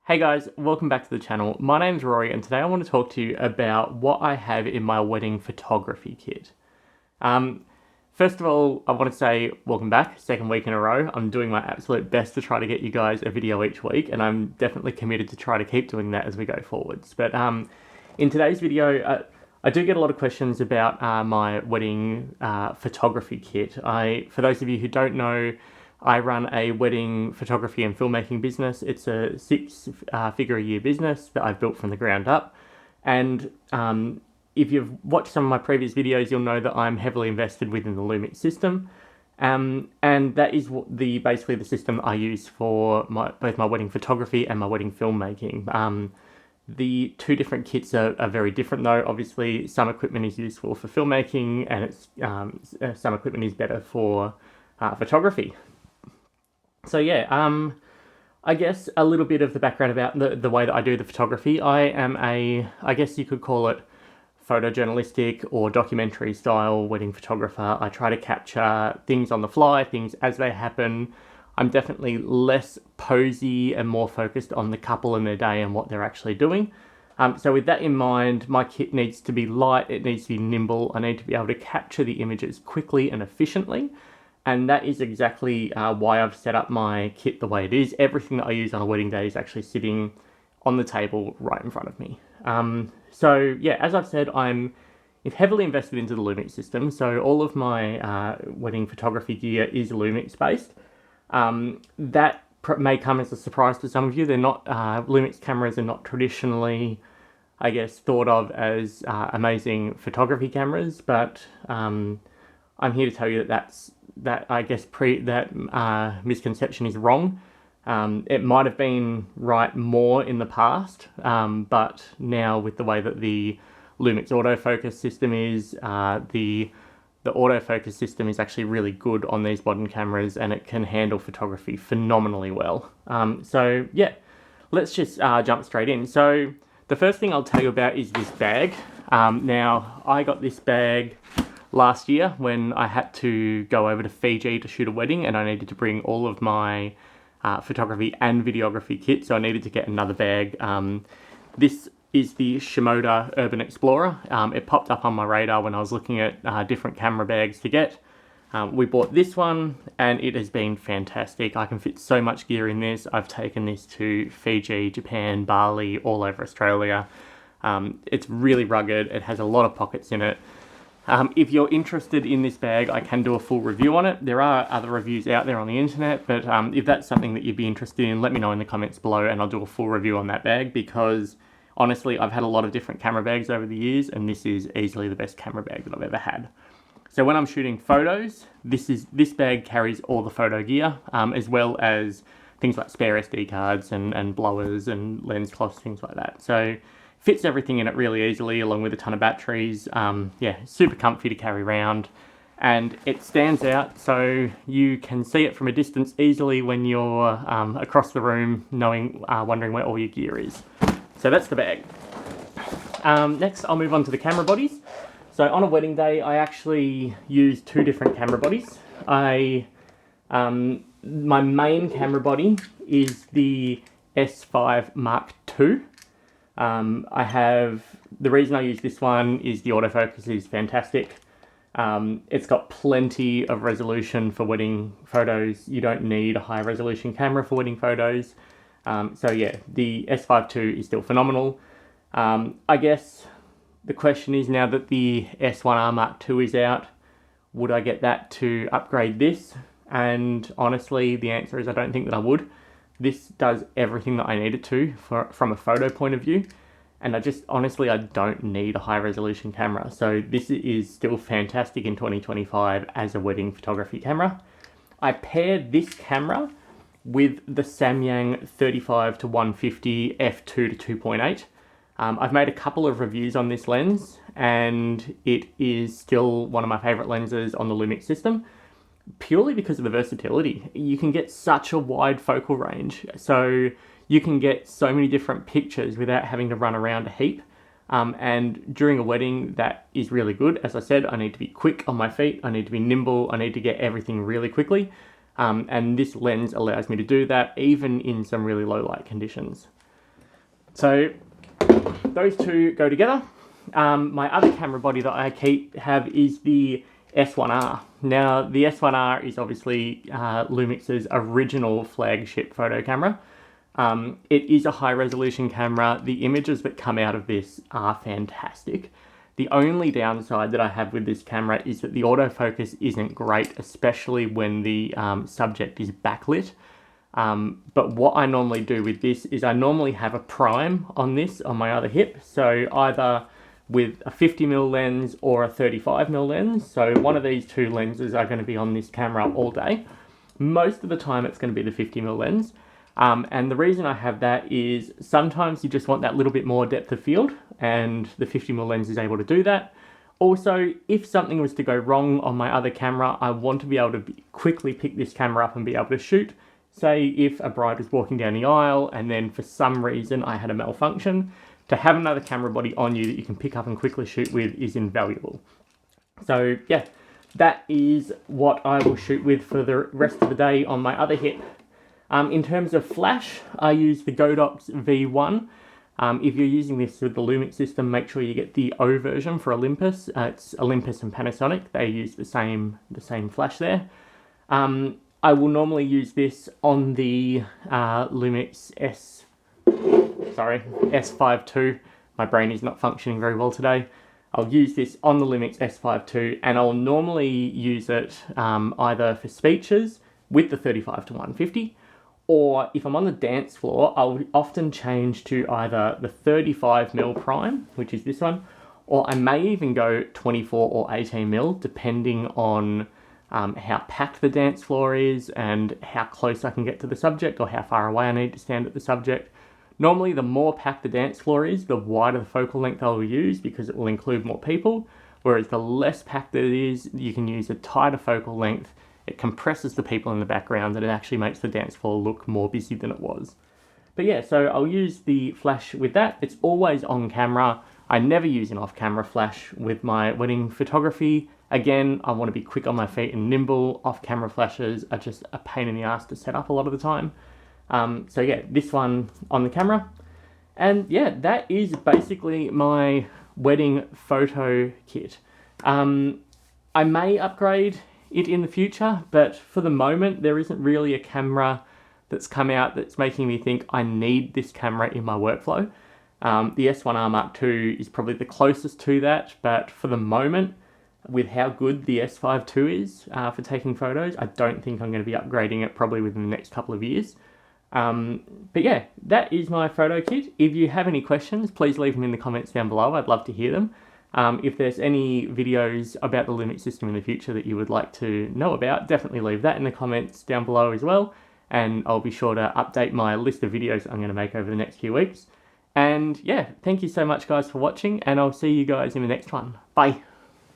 Hey guys, welcome back to the channel. My name's Rory and today I want to talk to you about what I have in my wedding photography kit. First of all, I want to say welcome back, second week in a row. I'm doing my absolute best to try to get you guys a video each week, and I'm definitely committed to try to keep doing that as we go forwards. But in today's video, I do get a lot of questions about my wedding photography kit. For those of you who don't know, I run a wedding photography and filmmaking business. It's a six-figure-a-year business that I've built from the ground up. And if you've watched some of my previous videos, you'll know that I'm heavily invested within the Lumix system. And that is basically the system I use for both my wedding photography and my wedding filmmaking. The two different kits are very different though. Obviously, some equipment is useful for filmmaking and some equipment is better for photography. So yeah, I guess a little bit of the background about the way that I do the photography. I am I guess you could call it photojournalistic or documentary style wedding photographer. I try to capture things on the fly, things as they happen. I'm definitely less posy and more focused on the couple and their day and what they're actually doing. So with that in mind, my kit needs to be light, it needs to be nimble, I need to be able to capture the images quickly and efficiently. And that is exactly why I've set up my kit the way it is. Everything that I use on a wedding day is actually sitting on the table right in front of me. So yeah, as I've said, I'm heavily invested into the Lumix system. So all of my wedding photography gear is Lumix based. That may come as a surprise to some of you. They're not, Lumix cameras are not traditionally, I guess, thought of as amazing photography cameras, but I'm here to tell you that misconception is wrong. It might have been right more in the past, but now with the way that the Lumix autofocus system is, the autofocus system is actually really good on these modern cameras and it can handle photography phenomenally well. So yeah, let's just jump straight in. So the first thing I'll tell you about is this bag. Now, I got this bag last year when I had to go over to Fiji to shoot a wedding and I needed to bring all of my photography and videography kit, so I needed to get another bag. This is the Shimoda Urban Explorer. It popped up on my radar when I was looking at different camera bags to get. We bought this one and it has been fantastic. I can fit so much gear in this. I've taken this to Fiji, Japan, Bali, all over Australia. It's really rugged. It has a lot of pockets in it. If you're interested in this bag, I can do a full review on it. There are other reviews out there on the internet, but if that's something that you'd be interested in, let me know in the comments below and I'll do a full review on that bag, because honestly, I've had a lot of different camera bags over the years and this is easily the best camera bag that I've ever had. So when I'm shooting photos, this bag carries all the photo gear, as well as things like spare SD cards and blowers and lens cloths, things like that. So fits everything in it really easily, along with a ton of batteries. Yeah, super comfy to carry around. And it stands out so you can see it from a distance easily when you're across the room, wondering where all your gear is. So that's the bag. Next, I'll move on to the camera bodies. So on a wedding day, I actually use two different camera bodies. My main camera body is the S5 Mark II. The reason I use this one is the autofocus is fantastic. It's got plenty of resolution for wedding photos. You don't need a high resolution camera for wedding photos. So yeah, the S5 II is still phenomenal. I guess the question is, now that the S1R Mark II is out, would I get that to upgrade this? And honestly, the answer is I don't think that I would. This does everything that I need it to from a photo point of view. And I don't need a high resolution camera. So this is still fantastic in 2025 as a wedding photography camera. I paired this camera with the Samyang 35-150 f2 to 2.8. I've made a couple of reviews on this lens and it is still one of my favorite lenses on the Lumix system, purely because of the versatility. You can get such a wide focal range, so you can get so many different pictures without having to run around a heap. And during a wedding, that is really good. As I said, I need to be quick on my feet, I need to be nimble, I need to get everything really quickly. And this lens allows me to do that even in some really low light conditions. So those two go together. My other camera body that I have is the S1R. Now, the S1R is obviously Lumix's original flagship photo camera. It is a high resolution camera. The images that come out of this are fantastic. The only downside that I have with this camera is that the autofocus isn't great, especially when the subject is backlit. But what I normally do with this is I normally have a prime on this on my other hip. So either with a 50mm lens or a 35mm lens. So one of these two lenses are going to be on this camera all day. Most of the time it's going to be the 50mm lens. And the reason I have that is sometimes you just want that little bit more depth of field, and the 50mm lens is able to do that. Also, if something was to go wrong on my other camera, I want to be able to quickly pick this camera up and be able to shoot. Say if a bride was walking down the aisle and then for some reason I had a malfunction, to have another camera body on you that you can pick up and quickly shoot with is invaluable. So yeah, that is what I will shoot with for the rest of the day on my other hip. In terms of flash, I use the Godox V1. If you're using this with the Lumix system, make sure you get the O version for Olympus. It's Olympus and Panasonic. They use the same flash there. I will normally use this on the Lumix S5 II. My brain is not functioning very well today. I'll use this on the Lumix S5 II, and I'll normally use it either for speeches with the 35-150, or if I'm on the dance floor, I'll often change to either the 35mm prime, which is this one, or I may even go 24 or 18mm, depending on how packed the dance floor is and how close I can get to the subject or how far away I need to stand at the subject. Normally, the more packed the dance floor is, the wider the focal length I will use because it will include more people, whereas the less packed it is, you can use a tighter focal length. It compresses the people in the background and it actually makes the dance floor look more busy than it was. But yeah, so I'll use the flash with that. It's always on camera. I never use an off-camera flash with my wedding photography. Again, I want to be quick on my feet and nimble. Off-camera flashes are just a pain in the ass to set up a lot of the time. So yeah, this one on the camera. And yeah, that is basically my wedding photo kit. I may upgrade it in the future, but for the moment there isn't really a camera that's come out that's making me think I need this camera in my workflow. The S1R Mark II is probably the closest to that, but for the moment, with how good the S5 II is for taking photos, I don't think I'm going to be upgrading it probably within the next couple of years. But yeah, that is my photo kit. If you have any questions, please leave them in the comments down below. I'd love to hear them. If there's any videos about the Lumix system in the future that you would like to know about, definitely leave that in the comments down below as well. And I'll be sure to update my list of videos I'm going to make over the next few weeks. And yeah, thank you so much guys for watching, and I'll see you guys in the next one. Bye.